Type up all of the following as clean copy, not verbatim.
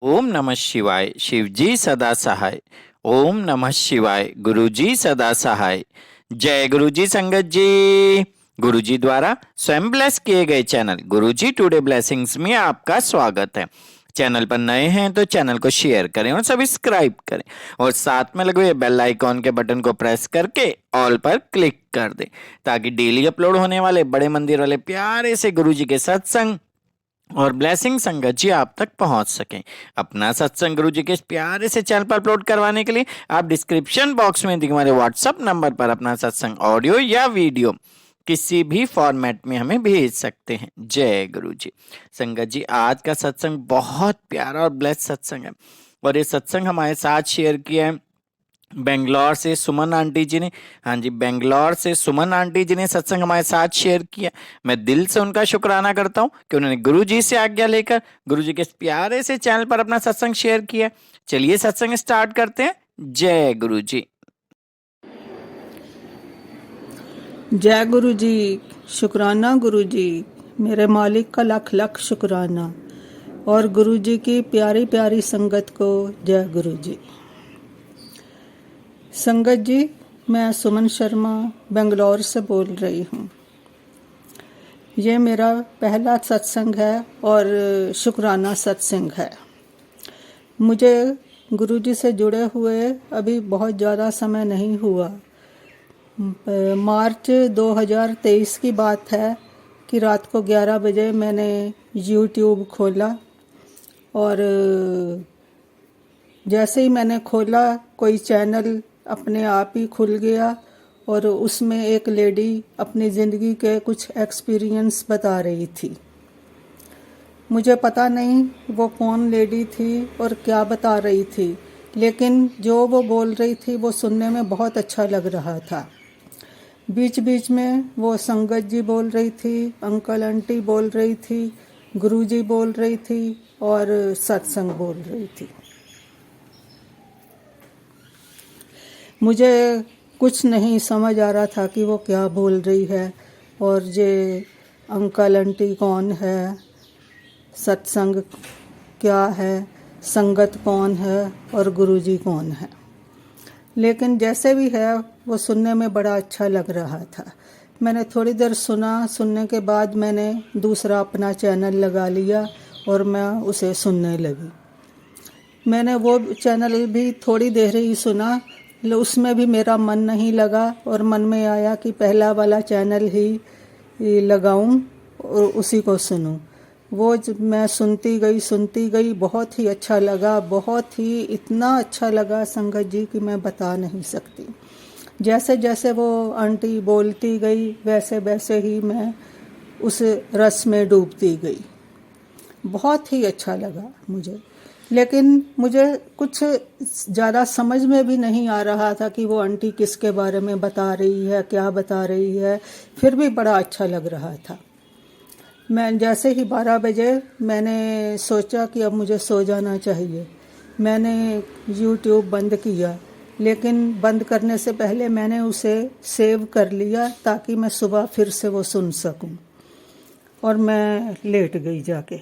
ओम नमः शिवाय। शिवजी सदा सहाय। ओम नमः शिवाय। गुरुजी सदा सहाय। जय गुरुजी संगत जी। गुरुजी द्वारा स्वयं ब्लेस किए गए चैनल गुरुजी टुडे ब्लेसिंग्स में आपका स्वागत है। चैनल पर नए हैं तो चैनल को शेयर करें और सब्सक्राइब करें और साथ में लगे हुए बेल आइकॉन के बटन को प्रेस करके ऑल पर क्लिक कर दें ताकि डेली अपलोड होने वाले बड़े मंदिर वाले प्यारे से गुरुजी के सत्संग और ब्लेसिंग संगत जी आप तक पहुंच सकें। अपना सत्संग गुरु जी के इस प्यारे से चैनल पर अपलोड करवाने के लिए आप डिस्क्रिप्शन बॉक्स में दिए हमारे व्हाट्सएप नंबर पर अपना सत्संग ऑडियो या वीडियो किसी भी फॉर्मेट में हमें भेज सकते हैं। जय गुरु जी। संगत जी, आज का सत्संग बहुत प्यारा और ब्लेस सत्संग है और ये सत्संग हमारे साथ शेयर किया है बेंगलोर से सुमन आंटी जी ने। हाँ जी, बेंगलोर से सुमन आंटी जी ने सत्संग हमारे साथ शेयर किया। मैं दिल से उनका शुक्राना करता हूँ कि उन्होंने गुरु जी से आज्ञा लेकर गुरु जी के इस प्यारे से चैनल पर अपना सत्संग शेयर किया। चलिए सत्संग स्टार्ट करते हैं। जय गुरु जी। जय गुरु जी। शुक्राना गुरु जी, मेरे मालिक का लख लख शुक्राना। और गुरु जी की प्यारी प्यारी संगत को जय गुरु जी। संगत जी, मैं सुमन शर्मा बेंगलोर से बोल रही हूँ। ये मेरा पहला सत्संग है और शुक्राना सत्संग है। मुझे गुरु जी से जुड़े हुए अभी बहुत ज़्यादा समय नहीं हुआ। मार्च 2023 की बात है कि रात को 11 बजे मैंने YouTube खोला और जैसे ही मैंने खोला कोई चैनल अपने आप ही खुल गया और उसमें एक लेडी अपनी ज़िंदगी के कुछ एक्सपीरियंस बता रही थी। मुझे पता नहीं वो कौन लेडी थी और क्या बता रही थी, लेकिन जो वो बोल रही थी वो सुनने में बहुत अच्छा लग रहा था। बीच बीच में वो संगत जी बोल रही थी, अंकल आंटी बोल रही थी, गुरुजी बोल रही थी और सत्संग बोल रही थी। मुझे कुछ नहीं समझ आ रहा था कि वो क्या बोल रही है और ये अंकल आंटी कौन है, सत्संग क्या है, संगत कौन है और गुरुजी कौन है। लेकिन जैसे भी है वो सुनने में बड़ा अच्छा लग रहा था। मैंने थोड़ी देर सुना। सुनने के बाद मैंने दूसरा अपना चैनल लगा लिया और मैं उसे सुनने लगी। मैंने वो चैनल भी थोड़ी देर ही सुना, उसमें भी मेरा मन नहीं लगा और मन में आया कि पहला वाला चैनल ही लगाऊं और उसी को सुनूं। वो मैं सुनती गई, बहुत ही अच्छा लगा, बहुत ही इतना अच्छा लगा संगत जी कि मैं बता नहीं सकती। जैसे जैसे वो आंटी बोलती गई वैसे वैसे ही मैं उस रस में डूबती गई। बहुत ही अच्छा लगा मुझे, लेकिन मुझे कुछ ज़्यादा समझ में भी नहीं आ रहा था कि वो आंटी किसके बारे में बता रही है, क्या बता रही है। फिर भी बड़ा अच्छा लग रहा था। मैं जैसे ही 12 बजे मैंने सोचा कि अब मुझे सो जाना चाहिए। मैंने YouTube बंद किया, लेकिन बंद करने से पहले मैंने उसे सेव कर लिया ताकि मैं सुबह फिर से वो सुन सकूं। और मैं लेट गई जाके।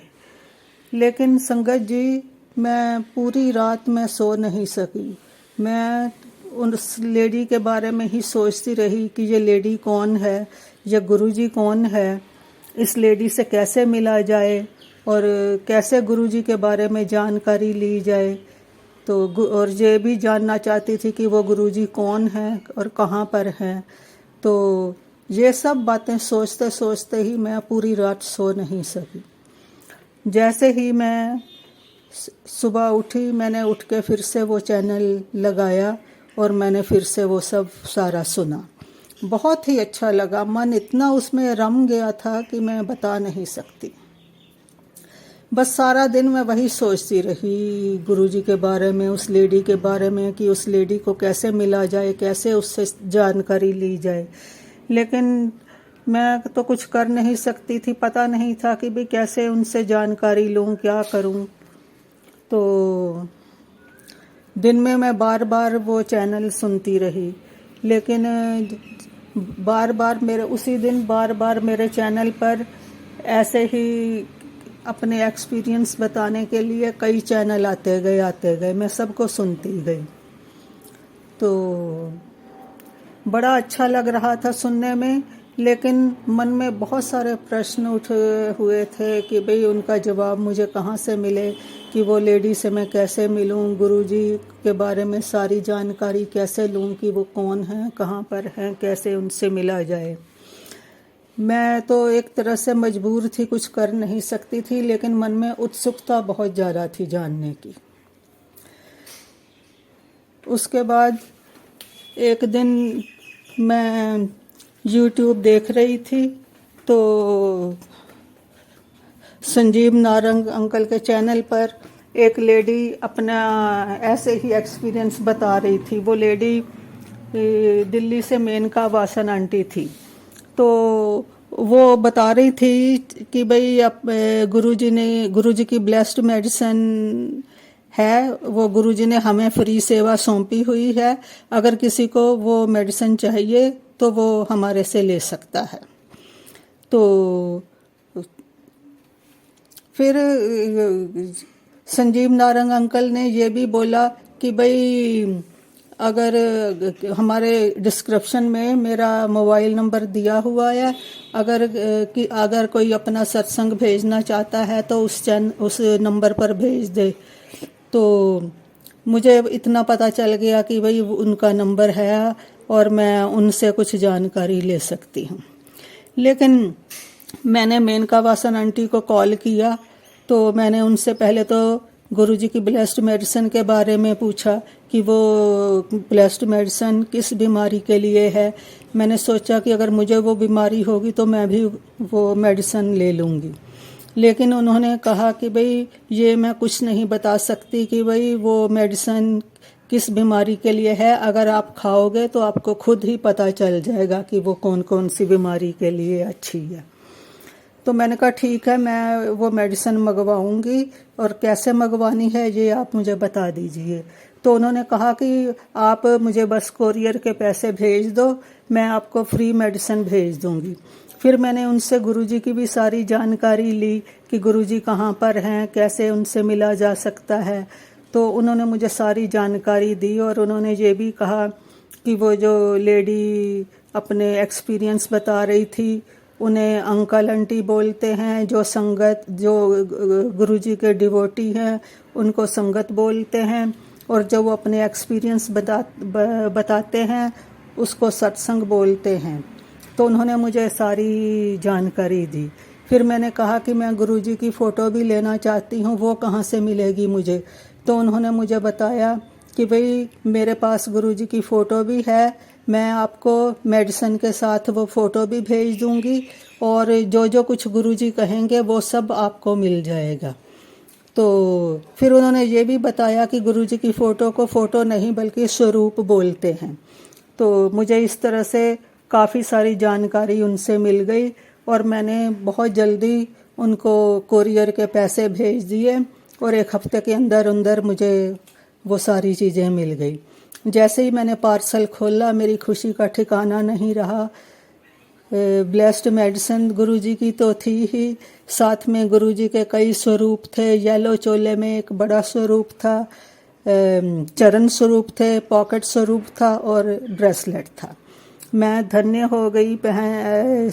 लेकिन संगत जी, मैं पूरी रात में सो नहीं सकी। मैं उस लेडी के बारे में ही सोचती रही कि ये लेडी कौन है, ये गुरुजी कौन है, इस लेडी से कैसे मिला जाए और कैसे गुरुजी के बारे में जानकारी ली जाए। तो और ये भी जानना चाहती थी कि वो गुरुजी कौन है और कहाँ पर हैं। तो ये सब बातें सोचते सोचते ही मैं पूरी रात सो नहीं सकी। जैसे ही मैं सुबह उठी, मैंने उठ के फिर से वो चैनल लगाया और मैंने फिर से वो सब सारा सुना। बहुत ही अच्छा लगा। मन इतना उसमें रम गया था कि मैं बता नहीं सकती। बस सारा दिन मैं वही सोचती रही गुरुजी के बारे में, उस लेडी के बारे में कि उस लेडी को कैसे मिला जाए, कैसे उससे जानकारी ली जाए। लेकिन मैं तो कुछ कर नहीं सकती थी। पता नहीं था कि भी कैसे उनसे जानकारी लूँ, क्या करूँ। तो दिन में मैं बार बार वो चैनल सुनती रही, लेकिन बार बार मेरे चैनल पर ऐसे ही अपने एक्सपीरियंस बताने के लिए कई चैनल आते गए, मैं सबको सुनती गई। तो बड़ा अच्छा लग रहा था सुनने में, लेकिन मन में बहुत सारे प्रश्न उठे हुए थे कि भाई उनका जवाब मुझे कहाँ से मिले, कि वो लेडी से मैं कैसे मिलूं, गुरुजी के बारे में सारी जानकारी कैसे लूं, कि वो कौन हैं, कहाँ पर हैं, कैसे उनसे मिला जाए। मैं तो एक तरह से मजबूर थी, कुछ कर नहीं सकती थी, लेकिन मन में उत्सुकता बहुत ज़्यादा थी जानने की। उसके बाद एक दिन मैं YouTube देख रही थी, तो संजीव नारंग अंकल के चैनल पर एक लेडी अपना ऐसे ही एक्सपीरियंस बता रही थी। वो लेडी दिल्ली से मेनका वासन आंटी थी। तो वो बता रही थी कि भाई अब गुरुजी की ब्लेस्ड मेडिसिन है, वो गुरुजी ने हमें फ्री सेवा सौंपी हुई है, अगर किसी को वो मेडिसिन चाहिए तो वो हमारे से ले सकता है। तो फिर संजीव नारंग अंकल ने ये भी बोला कि भाई अगर हमारे डिस्क्रिप्शन में मेरा मोबाइल नंबर दिया हुआ है, अगर कोई अपना सत्संग भेजना चाहता है तो उस नंबर पर भेज दे। तो मुझे इतना पता चल गया कि भाई उनका नंबर है और मैं उनसे कुछ जानकारी ले सकती हूँ। लेकिन मैंने मेनका वासन आंटी को कॉल किया, तो मैंने उनसे पहले तो गुरुजी की ब्लेस्ड मेडिसिन के बारे में पूछा कि वो ब्लेस्ड मेडिसिन किस बीमारी के लिए है। मैंने सोचा कि अगर मुझे वो बीमारी होगी तो मैं भी वो मेडिसिन ले लूँगी। लेकिन उन्होंने कहा कि भाई ये मैं कुछ नहीं बता सकती कि भाई वो मेडिसिन किस बीमारी के लिए है, अगर आप खाओगे तो आपको खुद ही पता चल जाएगा कि वो कौन कौन सी बीमारी के लिए अच्छी है। तो मैंने कहा ठीक है, मैं वो मेडिसिन मंगवाऊंगी, और कैसे मंगवानी है ये आप मुझे बता दीजिए। तो उन्होंने कहा कि आप मुझे बस कोरियर के पैसे भेज दो, मैं आपको फ्री मेडिसिन भेज दूंगी। फिर मैंने उनसे गुरुजी की भी सारी जानकारी ली कि गुरुजी कहाँ पर हैं, कैसे उनसे मिला जा सकता है। तो उन्होंने मुझे सारी जानकारी दी, और उन्होंने ये भी कहा कि वो जो लेडी अपने एक्सपीरियंस बता रही थी उन्हें अंकल आंटी बोलते हैं, जो गुरुजी के डिवोटी हैं उनको संगत बोलते हैं, और जो वो अपने एक्सपीरियंस बताते हैं उसको सत्संग बोलते हैं। तो उन्होंने मुझे सारी जानकारी दी। फिर मैंने कहा कि मैं गुरुजी की फ़ोटो भी लेना चाहती हूँ, वो कहाँ से मिलेगी मुझे। तो उन्होंने मुझे बताया कि भाई मेरे पास गुरुजी की फ़ोटो भी है, मैं आपको मेडिसिन के साथ वो फ़ोटो भी भेज दूँगी, और जो जो कुछ गुरुजी कहेंगे वो सब आपको मिल जाएगा। तो फिर उन्होंने ये भी बताया कि गुरुजी की फ़ोटो को फ़ोटो नहीं बल्कि स्वरूप बोलते हैं। तो मुझे इस तरह से काफ़ी सारी जानकारी उनसे मिल गई, और मैंने बहुत जल्दी उनको कोरियर के पैसे भेज दिए, और एक हफ्ते के अंदर अंदर मुझे वो सारी चीज़ें मिल गई। जैसे ही मैंने पार्सल खोला मेरी खुशी का ठिकाना नहीं रहा। ब्लेस्ड मेडिसिन गुरुजी की तो थी ही, साथ में गुरुजी के कई स्वरूप थे। येलो चोले में एक बड़ा स्वरूप था, चरण स्वरूप थे, पॉकेट स्वरूप था, और ब्रेसलेट था। मैं धन्य हो गई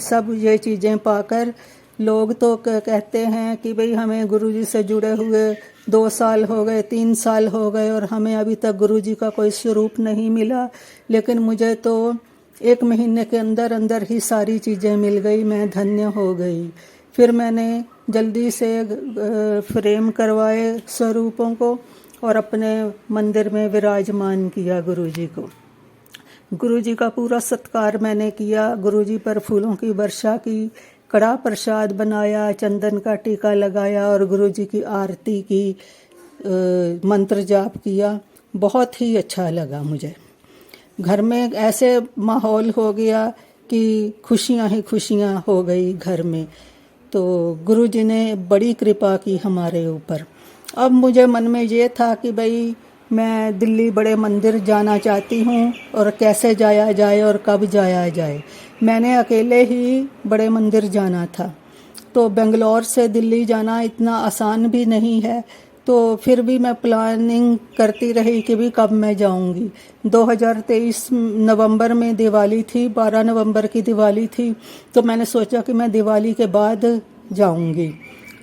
सब ये चीज़ें पाकर। लोग तो कहते हैं कि भाई हमें गुरुजी से जुड़े हुए 2 साल हो गए, 3 साल हो गए, और हमें अभी तक गुरुजी का कोई स्वरूप नहीं मिला। लेकिन मुझे तो 1 महीने के अंदर अंदर ही सारी चीज़ें मिल गई, मैं धन्य हो गई। फिर मैंने जल्दी से फ्रेम करवाए स्वरूपों को, और अपने मंदिर में विराजमान किया गुरुजी को। गुरुजी का पूरा सत्कार मैंने किया, गुरुजी पर फूलों की वर्षा की, कड़ा प्रसाद बनाया, चंदन का टीका लगाया, और गुरुजी की आरती की, मंत्र जाप किया। बहुत ही अच्छा लगा मुझे। घर में ऐसे माहौल हो गया कि खुशियां ही खुशियां हो गई घर में। तो गुरुजी ने बड़ी कृपा की हमारे ऊपर। अब मुझे मन में ये था कि भाई मैं दिल्ली बड़े मंदिर जाना चाहती हूँ, और कैसे जाया जाए और कब जाया जाए। मैंने अकेले ही बड़े मंदिर जाना था। तो बेंगलोर से दिल्ली जाना इतना आसान भी नहीं है। तो फिर भी मैं प्लानिंग करती रही कि भी कब मैं जाऊंगी। 2023 नवंबर में दिवाली थी, 12 नवंबर की दिवाली थी, तो मैंने सोचा कि मैं दिवाली के बाद जाऊंगी।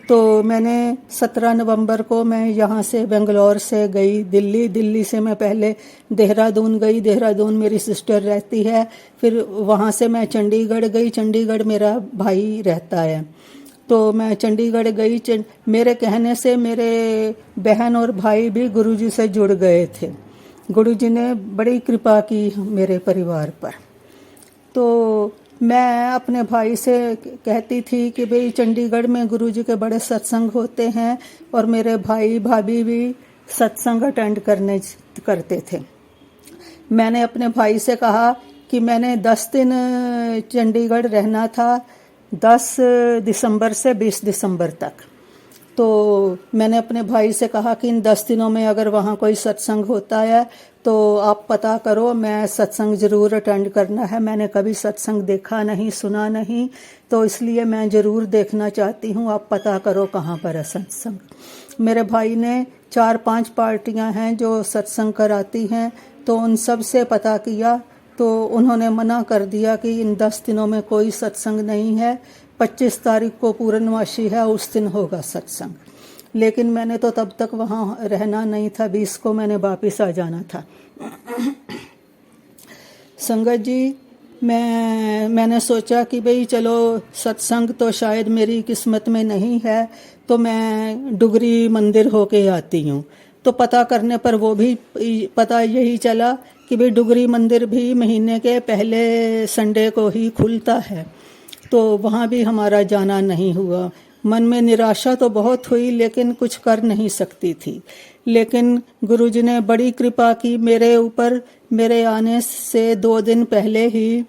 तो मैंने 17 नवंबर को मैं यहाँ से बेंगलोर से गई दिल्ली। दिल्ली से मैं पहले देहरादून गई, देहरादून मेरी सिस्टर रहती है। फिर वहाँ से मैं चंडीगढ़ गई, चंडीगढ़ मेरा भाई रहता है। तो मैं चंडीगढ़ गई। मेरे कहने से मेरे बहन और भाई भी गुरुजी से जुड़ गए थे। गुरुजी ने बड़ी कृपा की मेरे परिवार पर। तो मैं अपने भाई से कहती थी कि भाई चंडीगढ़ में गुरुजी के बड़े सत्संग होते हैं, और मेरे भाई भाभी भी सत्संग अटेंड करते थे। मैंने अपने भाई से कहा कि मैंने 10 दिन चंडीगढ़ रहना था, 10 दिसंबर से 20 दिसंबर तक। तो मैंने अपने भाई से कहा कि इन 10 दिनों में अगर वहाँ कोई सत्संग होता है तो आप पता करो, मैं सत्संग ज़रूर अटेंड करना है। मैंने कभी सत्संग देखा नहीं, सुना नहीं, तो इसलिए मैं ज़रूर देखना चाहती हूँ। आप पता करो कहाँ पर है सत्संग। मेरे भाई ने 4-5 पार्टियां हैं जो सत्संग कराती हैं, तो उन सब से पता किया, तो उन्होंने मना कर दिया कि इन 10 दिनों में कोई सत्संग नहीं है। 25 तारीख को पूर्णमासी है, उस दिन होगा सत्संग। लेकिन मैंने तो तब तक वहाँ रहना नहीं था, 20 को मैंने वापस आ जाना था। संगत जी, मैंने सोचा कि भाई चलो सत्संग तो शायद मेरी किस्मत में नहीं है, तो मैं डुगरी मंदिर होके आती हूँ। तो पता करने पर वो भी पता यही चला कि भाई डुगरी मंदिर भी महीने के पहले संडे को ही खुलता है। तो वहाँ भी हमारा जाना नहीं हुआ। मन में निराशा तो बहुत हुई, लेकिन कुछ कर नहीं सकती थी। लेकिन गुरुजी ने बड़ी कृपा की मेरे ऊपर। मेरे आने से 2 दिन पहले ही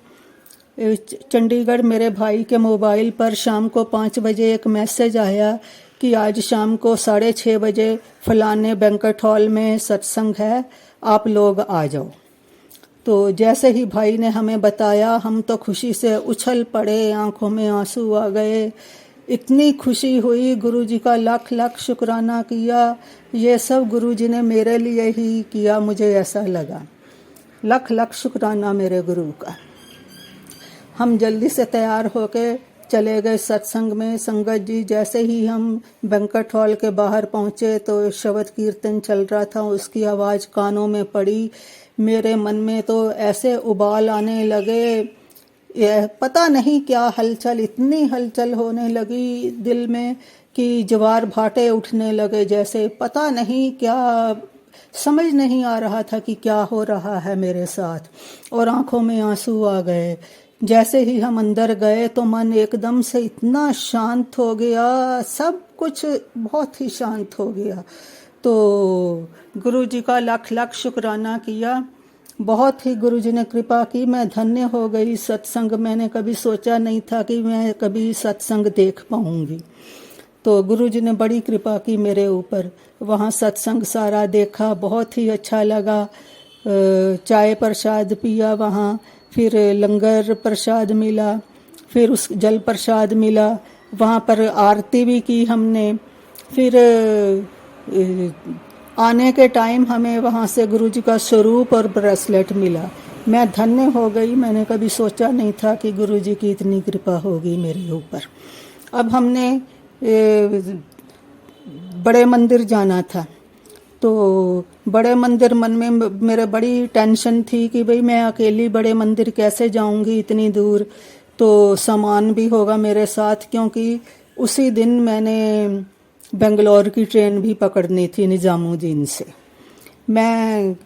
चंडीगढ़ मेरे भाई के मोबाइल पर शाम को 5 बजे एक मैसेज आया कि आज शाम को 6:30 बजे फलाने बैंक्वेट हॉल में सत्संग है, आप लोग आ जाओ। तो जैसे ही भाई ने हमें बताया, हम तो खुशी से उछल पड़े, आंखों में आंसू आ गए। इतनी खुशी हुई, गुरुजी का लाख लाख शुक्राना किया। ये सब गुरुजी ने मेरे लिए ही किया, मुझे ऐसा लगा। लाख लाख शुक्राना मेरे गुरु का। हम जल्दी से तैयार होके चले गए सत्संग में। संगत जी, जैसे ही हम बैंक्वेट हॉल के बाहर पहुंचे तो शब्द कीर्तन चल रहा था, उसकी आवाज़ कानों में पड़ी। मेरे मन में तो ऐसे उबाल आने लगे, पता नहीं क्या हलचल, इतनी हलचल होने लगी दिल में कि ज्वार भाटे उठने लगे जैसे। पता नहीं क्या, समझ नहीं आ रहा था कि क्या हो रहा है मेरे साथ, और आंखों में आंसू आ गए। जैसे ही हम अंदर गए तो मन एकदम से इतना शांत हो गया, सब कुछ बहुत ही शांत हो गया। तो गुरुजी का लाख लाख शुक्राना किया। बहुत ही गुरुजी ने कृपा की, मैं धन्य हो गई। सत्संग मैंने कभी सोचा नहीं था कि मैं कभी सत्संग देख पाऊंगी। तो गुरुजी ने बड़ी कृपा की मेरे ऊपर। वहाँ सत्संग सारा देखा, बहुत ही अच्छा लगा। चाय प्रसाद पिया वहाँ, फिर लंगर प्रसाद मिला, फिर उस जल प्रसाद मिला। वहाँ पर आरती भी की हमने। फिर आने के टाइम हमें वहाँ से गुरुजी का स्वरूप और ब्रेसलेट मिला। मैं धन्य हो गई। मैंने कभी सोचा नहीं था कि गुरुजी की इतनी कृपा होगी मेरे ऊपर। अब हमने बड़े मंदिर जाना था। तो बड़े मंदिर, मन में मेरे बड़ी टेंशन थी कि भाई मैं अकेली बड़े मंदिर कैसे जाऊंगी इतनी दूर। तो सामान भी होगा मेरे साथ, क्योंकि उसी दिन मैंने बेंगलोर की ट्रेन भी पकड़नी थी निज़ामुद्दीन से। मैं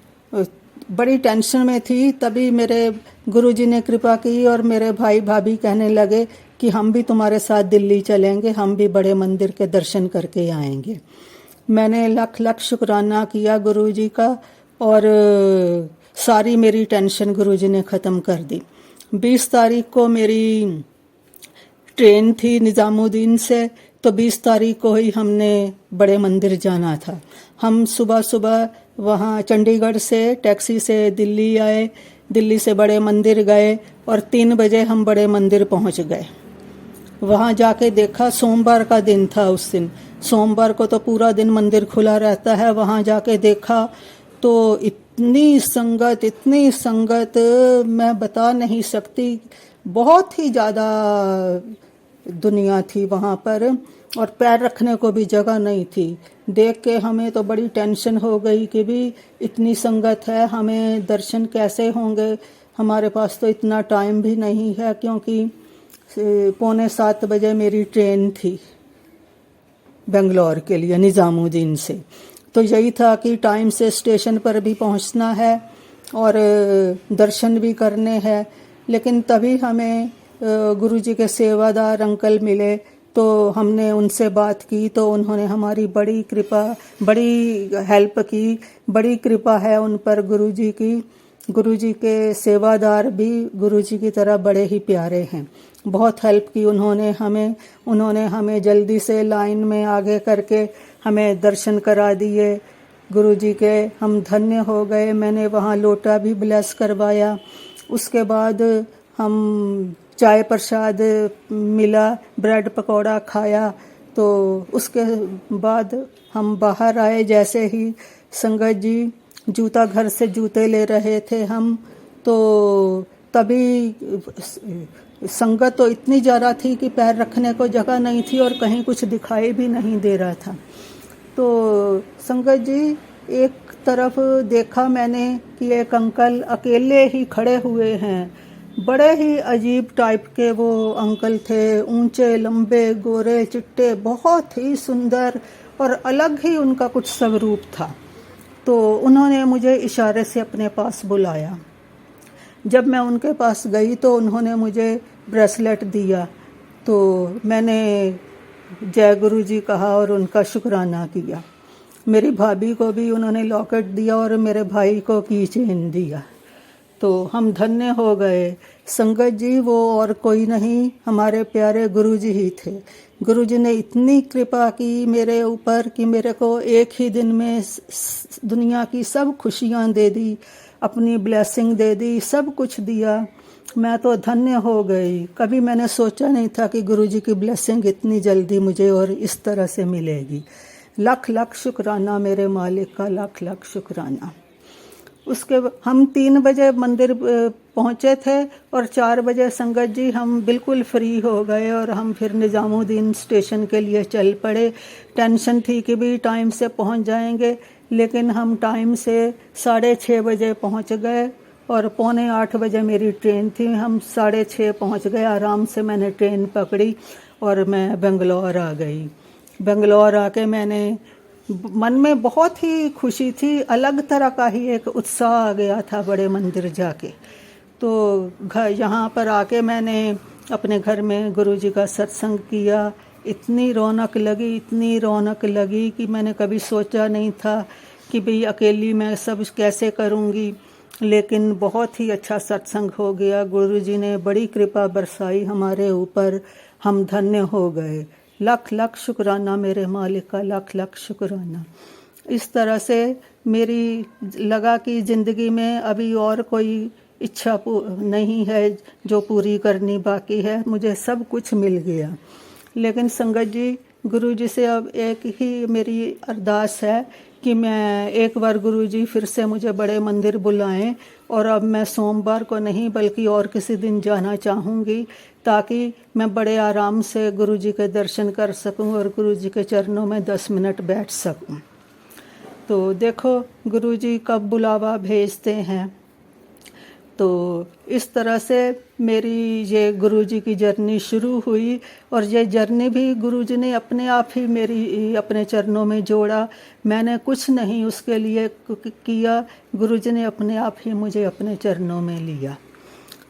बड़ी टेंशन में थी। तभी मेरे गुरुजी ने कृपा की और मेरे भाई भाभी कहने लगे कि हम भी तुम्हारे साथ दिल्ली चलेंगे, हम भी बड़े मंदिर के दर्शन करके आएंगे। मैंने लाख लाख शुक्राना किया गुरुजी का, और सारी मेरी टेंशन गुरुजी ने ख़त्म कर दी। 20 तारीख को मेरी ट्रेन थी निज़ामुद्दीन से, तो 20 तारीख को ही हमने बड़े मंदिर जाना था। हम सुबह सुबह वहाँ चंडीगढ़ से टैक्सी से दिल्ली आए, दिल्ली से बड़े मंदिर गए, और 3 बजे हम बड़े मंदिर पहुँच गए। वहाँ जाके देखा, सोमवार का दिन था उस दिन, सोमवार को तो पूरा दिन मंदिर खुला रहता है। वहाँ जाके देखा तो इतनी संगत मैं बता नहीं सकती, बहुत ही ज़्यादा दुनिया थी वहाँ पर, और पैर रखने को भी जगह नहीं थी। देख के हमें तो बड़ी टेंशन हो गई कि भी इतनी संगत है, हमें दर्शन कैसे होंगे। हमारे पास तो इतना टाइम भी नहीं है, क्योंकि 6:45 बजे मेरी ट्रेन थी बेंगलोर के लिए निज़ामुद्दीन से। तो यही था कि टाइम से स्टेशन पर भी पहुंचना है और दर्शन भी करने हैं। लेकिन तभी हमें गुरुजी के सेवादार अंकल मिले, तो हमने उनसे बात की, तो उन्होंने हमारी बड़ी कृपा, बड़ी हेल्प की। बड़ी कृपा है उन पर गुरुजी की। गुरुजी के सेवादार भी गुरुजी की तरह बड़े ही प्यारे हैं। बहुत हेल्प की उन्होंने हमें जल्दी से लाइन में आगे करके हमें दर्शन करा दिए गुरुजी के। हम धन्य हो गए। मैंने वहाँ लोटा भी ब्लेस करवाया। उसके बाद हम चाय प्रसाद मिला, ब्रेड पकौड़ा खाया। तो उसके बाद हम बाहर आए। जैसे ही संगत जी जूता घर से जूते ले रहे थे हम, तो तभी संगत तो इतनी ज़्यादा थी कि पैर रखने को जगह नहीं थी और कहीं कुछ दिखाई भी नहीं दे रहा था। तो संगत जी एक तरफ देखा मैंने कि एक अंकल अकेले ही खड़े हुए हैं। बड़े ही अजीब टाइप के वो अंकल थे, ऊंचे लंबे गोरे चिट्टे, बहुत ही सुंदर और अलग ही उनका कुछ स्वरूप था। तो उन्होंने मुझे इशारे से अपने पास बुलाया। जब मैं उनके पास गई तो उन्होंने मुझे ब्रेसलेट दिया। तो मैंने जय गुरु जी कहा और उनका शुक्राना किया। मेरी भाभी को भी उन्होंने लॉकेट दिया और मेरे भाई को की चेन दिया। तो हम धन्य हो गए। संगत जी वो और कोई नहीं, हमारे प्यारे गुरु जी ही थे। गुरु जी ने इतनी कृपा की मेरे ऊपर कि मेरे को एक ही दिन में दुनिया की सब खुशियाँ दे दी, अपनी ब्लेसिंग दे दी, सब कुछ दिया। मैं तो धन्य हो गई। कभी मैंने सोचा नहीं था कि गुरुजी की ब्लेसिंग इतनी जल्दी मुझे और इस तरह से मिलेगी। लाख लाख शुक्राना मेरे मालिक का, लाख लाख शुक्राना। उसके हम 3 बजे मंदिर पहुँचे थे और 4 बजे संगत जी हम बिल्कुल फ्री हो गए और हम फिर निज़ामुद्दीन स्टेशन के लिए चल पड़े। टेंशन थी कि भी टाइम से पहुँच जाएंगे, लेकिन हम टाइम से 6:30 बजे पहुँच गए और 7:45 बजे मेरी ट्रेन थी। हम 6:30 पहुँच गए। आराम से मैंने ट्रेन पकड़ी और मैं बेंगलोर आ गई। बेंगलोर आके मैंने मन में बहुत ही खुशी थी, अलग तरह का ही एक उत्साह आ गया था बड़े मंदिर जाके। तो घर यहाँ पर आके मैंने अपने घर में गुरुजी का सत्संग किया। इतनी रौनक लगी कि मैंने कभी सोचा नहीं था कि भाई अकेली मैं सब कैसे करूँगी, लेकिन बहुत ही अच्छा सत्संग हो गया। गुरुजी ने बड़ी कृपा बरसाई हमारे ऊपर, हम धन्य हो गए। लाख लाख शुक्राना मेरे मालिक का, लाख लाख शुक्राना। इस तरह से मेरी लगा कि ज़िंदगी में अभी और कोई इच्छा नहीं है जो पूरी करनी बाकी है, मुझे सब कुछ मिल गया। लेकिन संगत जी गुरुजी से अब एक ही मेरी अरदास है कि मैं एक बार गुरुजी फिर से मुझे बड़े मंदिर बुलाएं, और अब मैं सोमवार को नहीं बल्कि और किसी दिन जाना चाहूँगी, ताकि मैं बड़े आराम से गुरुजी के दर्शन कर सकूं और गुरुजी के चरणों में 10 मिनट बैठ सकूं। तो देखो गुरुजी कब बुलावा भेजते हैं। तो इस तरह से मेरी ये गुरुजी की जर्नी शुरू हुई, और ये जर्नी भी गुरुजी ने अपने आप ही मेरी अपने चरणों में जोड़ा। मैंने कुछ नहीं उसके लिए किया, गुरुजी ने अपने आप ही मुझे अपने चरणों में लिया।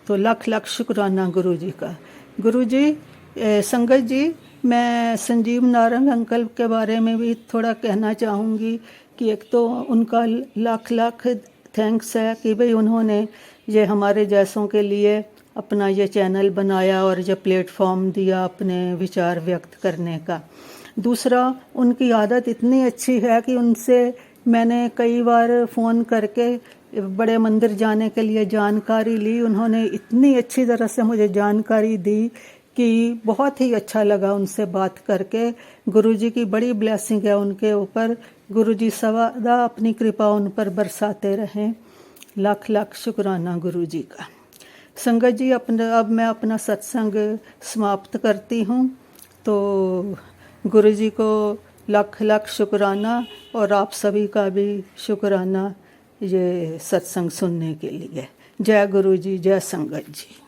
तो लाख लाख शुक्राना गुरुजी का। गुरुजी संगत जी, मैं संजीव नारंग अंकल के बारे में भी थोड़ा कहना चाहूँगी कि एक तो उनका लाख लाख थैंक्स है कि भाई उन्होंने ये हमारे जैसों के लिए अपना ये चैनल बनाया और ये प्लेटफॉर्म दिया अपने विचार व्यक्त करने का। दूसरा, उनकी आदत इतनी अच्छी है कि उनसे मैंने कई बार फ़ोन करके बड़े मंदिर जाने के लिए जानकारी ली। उन्होंने इतनी अच्छी तरह से मुझे जानकारी दी कि बहुत ही अच्छा लगा उनसे बात करके। गुरुजी की बड़ी ब्लेसिंग है उनके ऊपर। गुरुजी सदा अपनी कृपा उन पर बरसाते रहें। लाख लाख शुक्राना गुरुजी का। संगत जी, अब मैं अपना सत्संग समाप्त करती हूँ। तो गुरुजी को लाख लाख शुक्राना और आप सभी का भी शुक्राना ये सत्संग सुनने के लिए। जय गुरु जी, जय संगत जी।